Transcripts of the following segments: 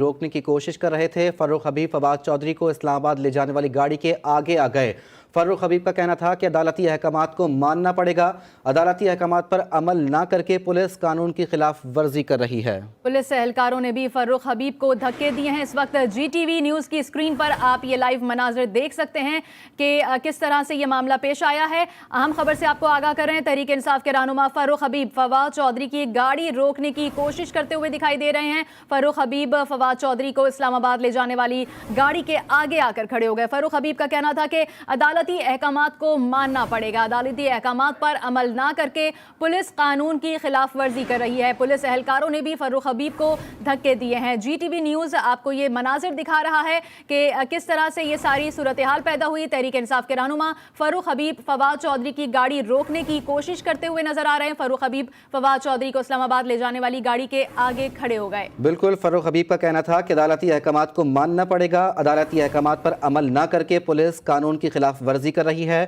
रोकने की कोशिश कर रहे थे। फर्रुख हबीब फवाद चौधरी को इस्लामाबाद ले जाने वाली गाड़ी के आगे आ गए। फर्रुख हबीब का कहना था कि अदालती अहकामात को मानना पड़ेगा। अदालती अहकामात पर अमल ना करके पुलिस कानून की खिलाफ वर्जी कर रही है। पुलिस एहलकारों ने भी फर्रुख हबीब को धक्के दिए हैं। इस वक्त GTV न्यूज़ की स्क्रीन पर आप ये लाइव मनाजिर देख सकते हैं कि किस तरह से ये मामला पेश आया है। अहम खबर से आपको आगाह कर रहे हैं। तहरीक इंसाफ के रहनुमा फर्रुख हबीब फवाद चौधरी की गाड़ी रोकने की कोशिश करते हुए दिखाई दे रहे हैं। फर्रुख हबीब फवाद चौधरी को इस्लामाबाद ले जाने वाली गाड़ी के आगे आकर खड़े हो गए। फर्रुख हबीब का कहना था कि अदालती अहकामात को मानना पड़ेगा। अदालती अहकामात पर अमल ना करके पुलिस कानून की खिलाफ वर्जी कर रही है। पुलिस एहलकारों ने भी फर्रुख हबीब को धक्के दिए हैं। GTV न्यूज़ आपको ये मनाजिर दिखा रहा है कि किस तरह से ये सारी सूरत हाल पैदा हुई। तहरीक इंसाफ के रहनुमा फर्रुख हबीब फवाद चौधरी की गाड़ी रोकने की कोशिश करते हुए नजर आ रहे हैं। फर्रुख हबीब फवाद चौधरी को इस्लामाबाद ले जाने वाली गाड़ी के आगे खड़े हो गए। बिल्कुल, फर्रुख हबीब का कहना था कि अदालती अहकामात को मानना पड़ेगा। अदालती अहकामात पर अमल ना करके पुलिस कानून की खिलाफ वर्जी कर रही है।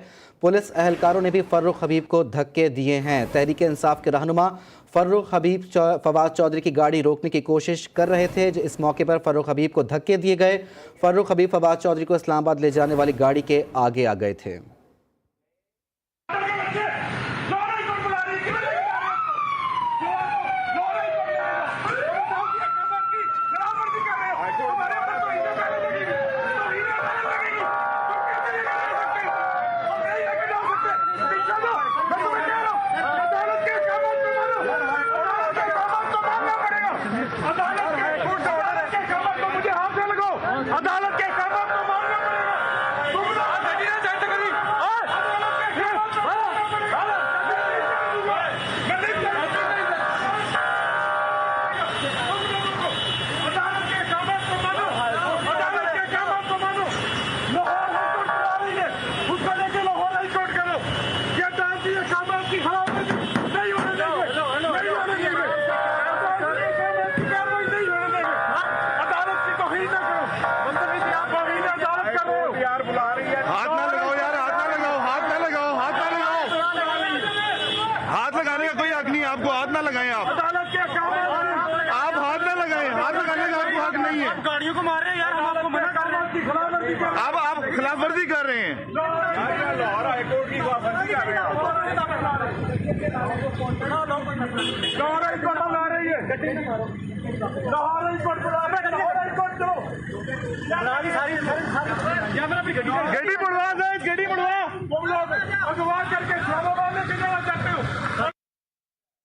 पुलिस एहलकारों ने भी फर्रुख हबीब को धक्के दिए हैं। तहरीक इंसाफ के रहनुमा फर्रुख हबीब फवाद चौधरी की गाड़ी रोकने की कोशिश कर रहे थे। इस मौके पर फर्रुख हबीब को धक्के दिए गए। फर्रुख हबीब फवाद चौधरी को इस्लामाबाद ले जाने वाली गाड़ी के आगे आ गए थे। अदालत के कानून को मानना उसको लेके लाहौर हाई कोर्ट करो। ये अदालती अहकामात की खिलाफ नहीं होने देंगे, नहीं होने देंगे। नहीं होने देंगे। अदालत की तौहीन न करो। तौहीन अदालत कर रहे हो यार, बुला रही है। हाथ ना लगाओ यार, हाथ ना लगाओ, हाथ ना लगाओ, हाथ ना लगाओ। हाथ लगाने का कोई हक नहीं है आपको। हाथ ना लगाएं आप। अदालत के आप हाथ ना लगाएं। हाथ लगाने का आपको हक नहीं है। आप गाड़ियों को मार रहे हैं यार, हम आपको मना कर रहे हैं। आप खिलाफ वर्जी कर रहे हैं। लाहौर हाई कोर्ट की खिलाफ वर्जी कर रहे हैं। लाहौर हाई कोर्ट बुला रही है। लाहौर हाई कोर्ट बुला रही है। लाहौर हाई कोर्ट करो। गड्डी बढ़वा दे, गड्डी बढ़वा। अगवा करके इस्लामाबाद में जाना चाहते हो।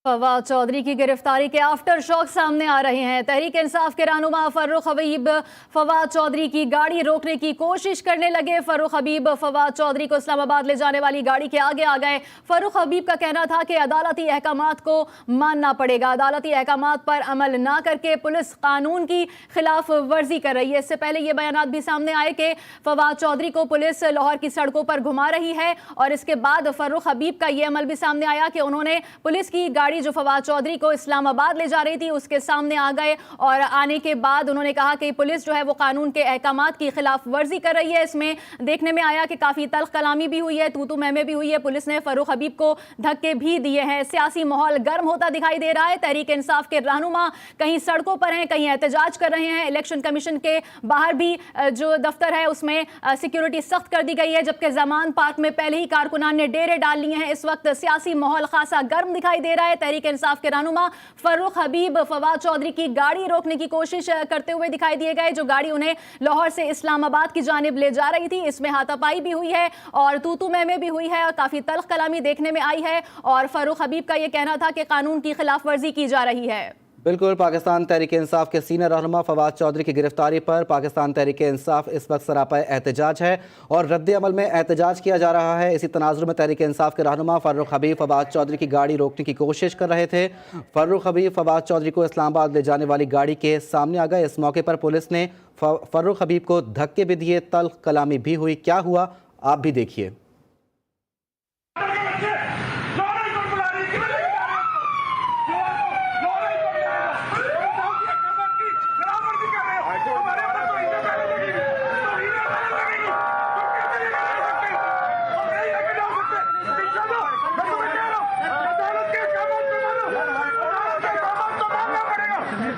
फवाद चौधरी की गिरफ्तारी के आफ्टर शॉक सामने आ रहे हैं। तहरीक इंसाफ के रहनुमा फर्रुख हबीब फवाद चौधरी की गाड़ी रोकने की कोशिश करने लगे। फर्रुख हबीब फवाद चौधरी को इस्लामाबाद ले जाने वाली गाड़ी के आगे आ गए। फर्रुख हबीब का कहना था कि अदालती अहकामात को मानना पड़ेगा। अदालती अहकामात पर अमल ना करके पुलिस कानून की खिलाफ वर्जी कर रही है। इससे पहले ये बयानात भी सामने आए कि फवाद चौधरी को पुलिस लाहौर की सड़कों पर घुमा रही है, और इसके बाद फर्रुख हबीब का ये अमल भी सामने आया कि उन्होंने पुलिस की गाड़ी जो फवाद चौधरी को इस्लामाबाद ले जा रही थी उसके सामने आ गए, और आने के बाद उन्होंने कहा कि पुलिस जो है वो कानून के अहकामात की खिलाफ वर्जी कर रही है। इसमें देखने में आया कि काफी तल्ख कलामी भी हुई है, तू महमे भी हुई है। पुलिस ने फर्रुख हबीब को धक्के भी दिए हैं। सियासी माहौल गर्म होता दिखाई दे रहा है। तहरीक इंसाफ के रहनुमा कहीं सड़कों पर हैं, कहीं एहतजाज कर रहे हैं। इलेक्शन कमीशन के बाहर भी जो दफ्तर है उसमें सिक्योरिटी सख्त कर दी गई है, जबकि जमान पार्क में पहले ही कारकुनान ने डेरे डाल लिए हैं। इस वक्त सियासी माहौल खासा गर्म दिखाई दे रहा है। तहरीक इंसाफ के रहनुमा फर्रुख हबीब फवाद चौधरी की गाड़ी रोकने की कोशिश करते हुए दिखाई दिए गए। जो गाड़ी उन्हें लाहौर से इस्लामाबाद की जानिब ले जा रही थी, इसमें हाथापाई भी हुई है और तू महमे भी हुई है और काफी तल्ख कलामी देखने में आई है। और फर्रुख हबीब का यह कहना था कि कानून की खिलाफ वर्जी की जा रही है। बिल्कुल, पाकिस्तान तहरीक इंसाफ के सीनियर रहनुमा फवाद चौधरी की गिरफ्तारी पर पाकिस्तान तहरीक इंसाफ इस वक्त सरापा एहतजाज है और रद्द अमल में एहतजाज किया जा रहा है। इसी तनाजुर में तहरीक इंसाफ के रहनुमा फर्रुख हबीब फवाद चौधरी की गाड़ी रोकने की कोशिश कर रहे थे। फर्रुख हबीब फवाद चौधरी को इस्लामाबाद ले जाने वाली गाड़ी के सामने आ गए। इस मौके पर पुलिस ने फर्रुख हबीब को धक्के भी दिए, तल्ख कलामी भी हुई। क्या हुआ आप भी देखिए।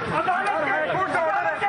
अदालत के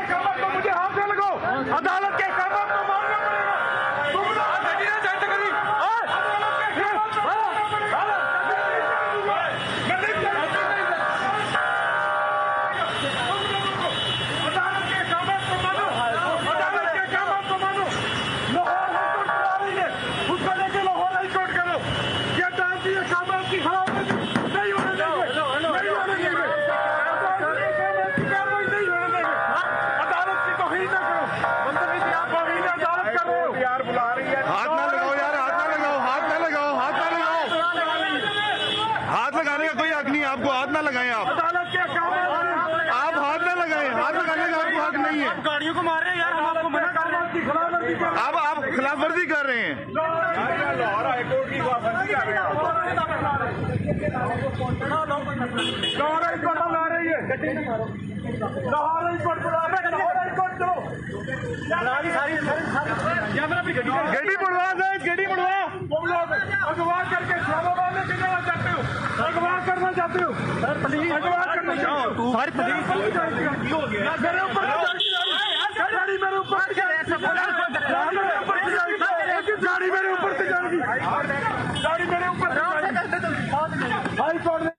नहीं है। गाड़ियों को मार रहे हैं यार, हम आपको मना कर रहे हैं। आप खिलाफ वर्जी कर रहे हैं। लाहौर हाईकोर्ट की खिलाफवर्जी कर रहे हैं। लाहौर हाईकोर्ट ला रही है। लाहौर हाईकोर्ट बुला रहे हैं। लाहौर हाईकोर्ट चलो। गेड़ी बुलवा दे, गेड़ी बुलवा। तुम लोग अगवा करके इस्लामाबाद में कितना चाहते हो? अगवा करना चाहते हो? अगवा करना चाहते हो? सारी पुलिस मेरे ऊपर गाड़ी मेरे ऊपर गाड़ी मेरे ऊपर से जाएगी। गाड़ी मेरे ऊपर हाई कोर्ट में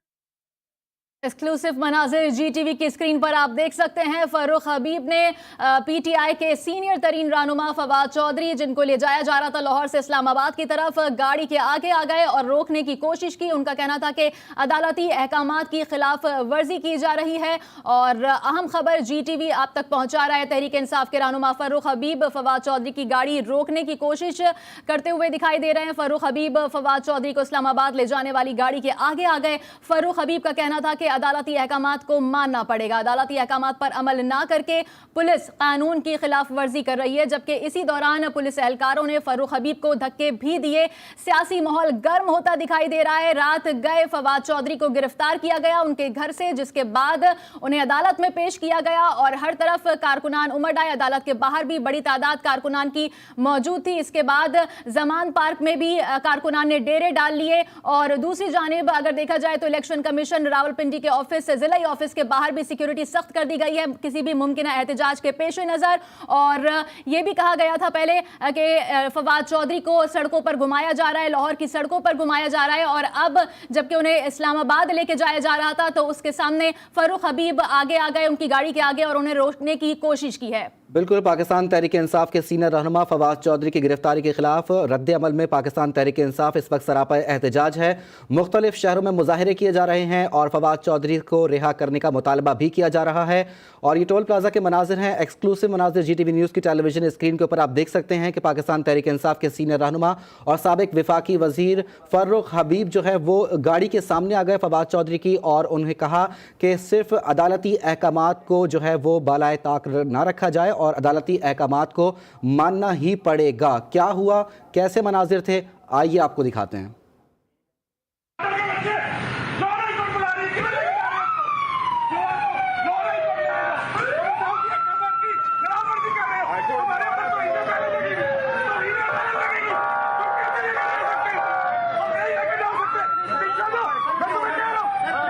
एक्सक्लूसिव मनाजिर GTV की स्क्रीन पर आप देख सकते हैं। फर्रुख हबीब ने PTI के सीनियर तरीन रहनुमा फवाद चौधरी, जिनको ले जाया जा रहा था लाहौर से इस्लामाबाद की तरफ, गाड़ी के आगे आ गए और रोकने की कोशिश की। उनका कहना था कि अदालती अहकामात की खिलाफ वर्जी की जा रही है। और अहम खबर GTV आप तक पहुंचा रहा है। तहरीक इंसाफ के रहनुमा फर्रुख हबीब फवाद चौधरी की गाड़ी रोकने की कोशिश करते हुए दिखाई दे रहे हैं। फर्रुख हबीब फवाद चौधरी को इस्लामाबाद ले जाने वाली गाड़ी के आगे आ गए। फर्रुख हबीब का कहना था कि अदालती अहकामात को मानना पड़ेगा, अदालती अहकामात पर अमल ना करके पुलिस कानून की खिलाफ वर्जी कर रही है। जबकि इसी दौरान पुलिस एहलकारों ने फर्रुख हबीब को धक्के भी दिए। सियासी माहौल गर्म होता दिखाई दे रहा है। रात गए फवाद चौधरी को गिरफ्तार किया गया उनके घर से, जिसके बाद उन्हें अदालत में पेश किया गया और हर तरफ कारकुनान उमड़ आए। अदालत के बाहर भी बड़ी तादाद कारकुनान की मौजूद थी। इसके बाद जमान पार्क में भी कारकुनान ने डेरे डाल लिए। और दूसरी जानिब अगर देखा जाए तो इलेक्शन कमीशन रावलपिंडी के ऑफिस से जिला ऑफिस के बाहर भी सिक्योरिटी सख्त कर दी गई है किसी भी मुमकिन एहतजाज के पेश नजर। और यह भी कहा गया था पहले कि फवाद चौधरी को सड़कों पर घुमाया जा रहा है, लाहौर की सड़कों पर घुमाया जा रहा है। और अब जबकि उन्हें इस्लामाबाद लेके जाया जा रहा था तो उसके सामने फर्रुख हबीब आगे आ गए उनकी गाड़ी के आगे और उन्हें रोकने की कोशिश की है। बिल्कुल, पाकिस्तान तहरीक इंसाफ के सीनियर रहनुमा फवाद चौधरी की गिरफ्तारी के खिलाफ रद्द अमल में पाकिस्तान तहरीक इंसाफ इस वक्त सरापा एहतजाज है। मुख्तलिफ शहरों में मुजाहरे किए जा रहे हैं और फवाद चौधरी को रिहा करने का मुतालबा भी किया जा रहा है। और ये टोल प्लाजा के मनाजिर हैं, एक्सक्लूसिव मनाजिर GTV न्यूज़ की टेलीविजन स्क्रीन के ऊपर आप देख सकते हैं कि पाकिस्तान तहरीक इंसाफ के सीनियर रहनुमा और साबिक विफाकी वजीर फर्रुख हबीब जो है वो गाड़ी के सामने आ गए फवाद चौधरी की और उन्हें कहा कि सिर्फ अदालती अहकामात को जो है वो बालाए ताक ना रखा जाए और अदालती अहकामात को मानना ही पड़ेगा। क्या हुआ, कैसे मनाजिर थे, आइए आपको दिखाते हैं।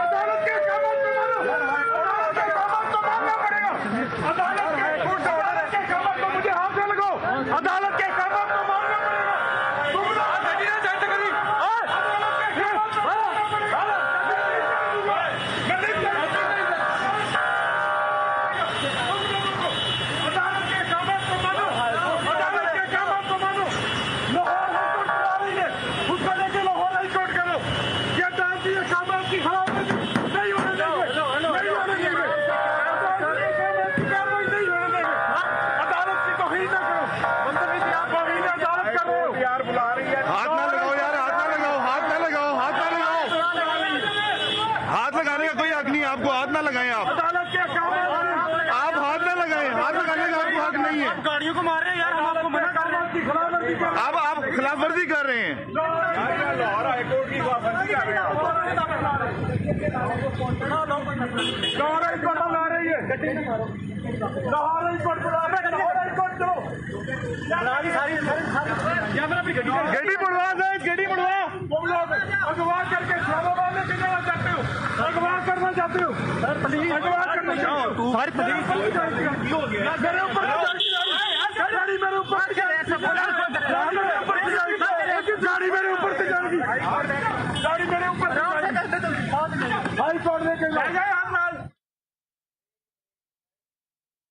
अदालत के कानून को मानना पड़ेगा। तुम आपको हाथ ना लगाएं। आप अदालत के हाथ ना लगाएं, हाथ लगाने का आपको हक नहीं है। आप गाड़ियों को मार रहे हैं यार, हम आपको मना कर रहे हैं। आप खिलाफ वर्जी कर रहे हैं। लाहौर हाईकोर्ट की खिलाफवर्जी कर रहे हैं। लाहौर हाईकोर्ट ला रही है। लाहौर हाईकोर्ट बुला रहे हैं। लाहौर हाईकोर्ट चलो। गेड़ी बुलवा दे, गेड़ी बुलवा। तुम लोग अगवा करके इस्लामाबाद में कितना चाहते हो? अगवा करना चाहते हो? अगवा करना चाहते हो? सारी पुलिस मेरे ऊपर गाड़ी मेरे ऊपर गाड़ी मेरे ऊपर से जाएगी। गाड़ी मेरे ऊपर हाई कोर्ट लेके